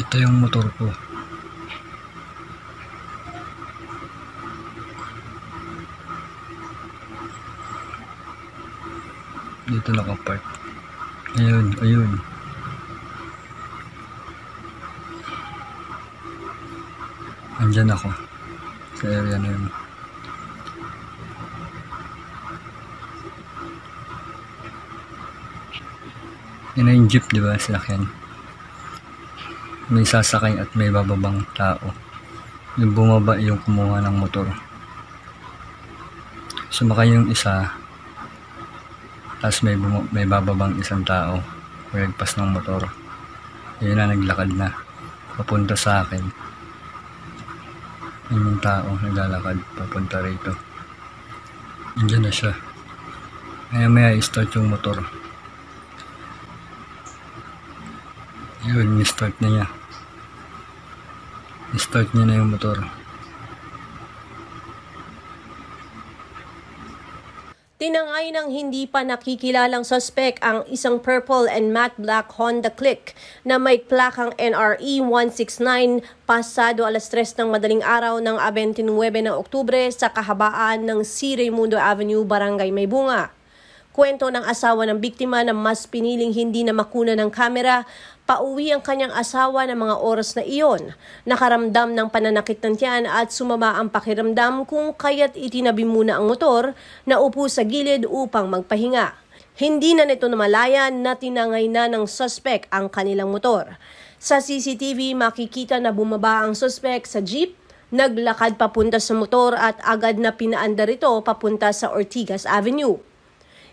Ito yung motor ko. Dito nakapark. Ayun. Andyan ako sa area na yun. Yun na yung jeep, diba? Sasakyan. May sasakay at may bababang tao. Yung bumaba yung kumuha ng motor. Sumakay yung isa, tapos may bababang isang tao. Nagpas ng motor. Yun na, naglakad na. Papunta sa akin. Yung tao naglalakad papunta rito. Andiyan na siya. Maya i-start yung motor. Yun, i-start na niya. I-start niya na yung motor. Tinangay ng hindi pa nakikilalang suspect ang isang purple and matte black Honda Click na may plakang NRE 169 pasado alas 3 ng madaling araw ng 29 ng Oktubre sa kahabaan ng C. Raimundo Avenue, Barangay Maybunga. Kwento ng asawa ng biktima na mas piniling hindi na makuna ng kamera, pauwi ang kanyang asawa ng mga oras na iyon. Nakaramdam ng pananakit ng tiyan at sumama ang pakiramdam kung kaya't itinabi muna ang motor na upo sa gilid upang magpahinga. Hindi na nito namalayan na tinangay na ng suspect ang kanilang motor. Sa CCTV makikita na bumaba ang suspect sa jeep, naglakad papunta sa motor at agad na pinaandar ito papunta sa Ortigas Avenue.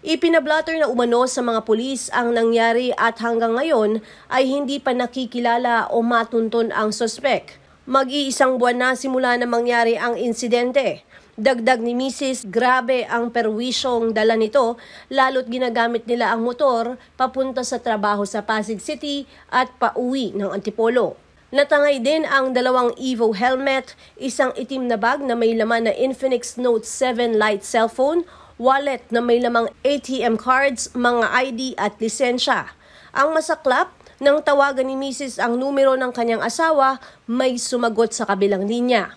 Ipinablatter na umano sa mga pulis ang nangyari at hanggang ngayon ay hindi pa nakikilala o matunton ang suspect. Mag-iisang buwan na simula na mangyari ang insidente. Dagdag ni Mrs. grabe ang perwisyong dala nito lalo't ginagamit nila ang motor papunta sa trabaho sa Pasig City at pauwi ng Antipolo. Natangay din ang dalawang Evo helmet, isang itim na bag na may laman na Infinix Note 7 Lite cellphone, wallet na may lamang ATM cards, mga ID at lisensya. Ang masaklap, nang tawagan ni Mrs. ang numero ng kanyang asawa, may sumagot sa kabilang linya.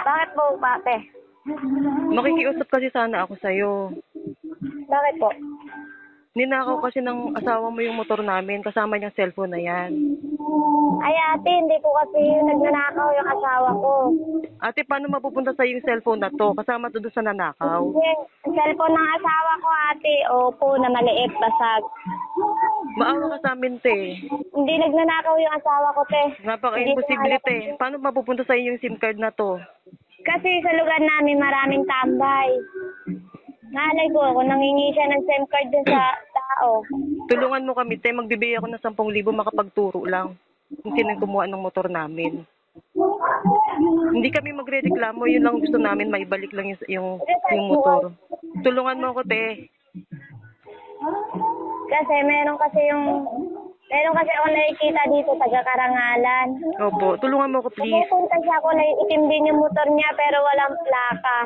Bakit po, ate? Makikiusap kasi sana ako sa'yo. Bakit po? Ninakaw kasi ng asawa mo yung motor namin, kasama niyang cellphone na yan. Ay ate, hindi po kasi nagnanakaw yung asawa ko. Ate, paano mapupunta sa'yo yung cellphone na to? Kasama to doon sa nanakaw. Yung cellphone ng asawa ko ate, opo na maliit, basag. Maawa ka sa amin, te. Hindi nagnanakaw yung asawa ko, te. Napaka-imposible, te. Paano mapupunta sa'yo yung SIM card na to? Kasi sa lugar namin maraming tambay. Nalay ko, kung nangingi siya ng SIM card dun sa tao. Tulungan mo kami, te. Magbibigay ako ng 10,000 makapagturo lang. Kung sino yung kumuha ng motor namin. Hindi kami magrereklamo, yun lang gusto namin, maibalik lang yung motor. Tulungan mo ako, te. Kasi meron kasi ako nakikita dito, taga-Karangalan. Opo, tulungan mo ako, please. Pupunta siya ako, naiitim din yung motor niya, pero walang plaka.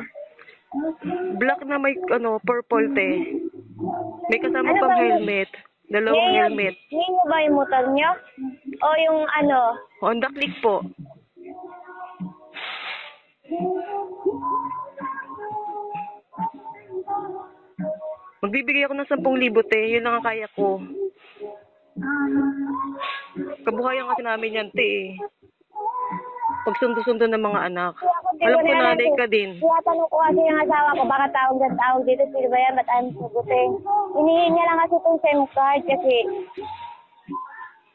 Black na may, purple, te. May kasama pang helmet. Dalawang helmet. Hindi ba yung motor niyo? O yung Honda Click po. Magbibigay ako ng 10,000, te. Yun lang ang kaya ko. Kabuhayan kasi namin yan, te. Pagsundo-sundo ng mga anak. Alam ko nanay ka din. Tinatanong ko kasi yung asawa ko, baka tawag dito, sino ba yan, ba't ayaw sagutin? Hinihin niya lang kasi itong SIM card kasi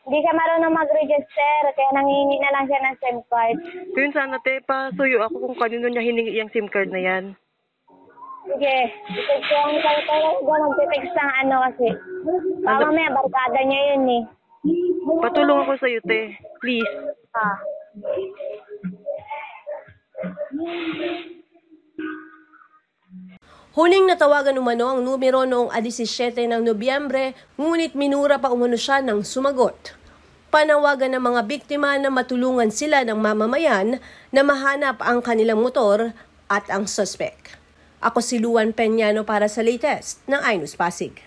hindi siya marunong mag-register, kaya nangihingi na lang siya ng SIM card. Kaya sana, te, pasuyo ako kung kanino niya hiningi yung SIM card na yan. Sige, ito yung talaga magte-text ng kasi. Baka mamaya, barkada niya yun eh. Patulong ako sa'yo, te. Please. Huling natawagan umano ang numero noong 17 ng Nobyembre, ngunit minura pa umano siya ng sumagot. Panawagan ng mga biktima na matulungan sila ng mamamayan na mahanap ang kanilang motor at ang suspect. Ako si Luan Peñano para sa latest ng iNews Pasig.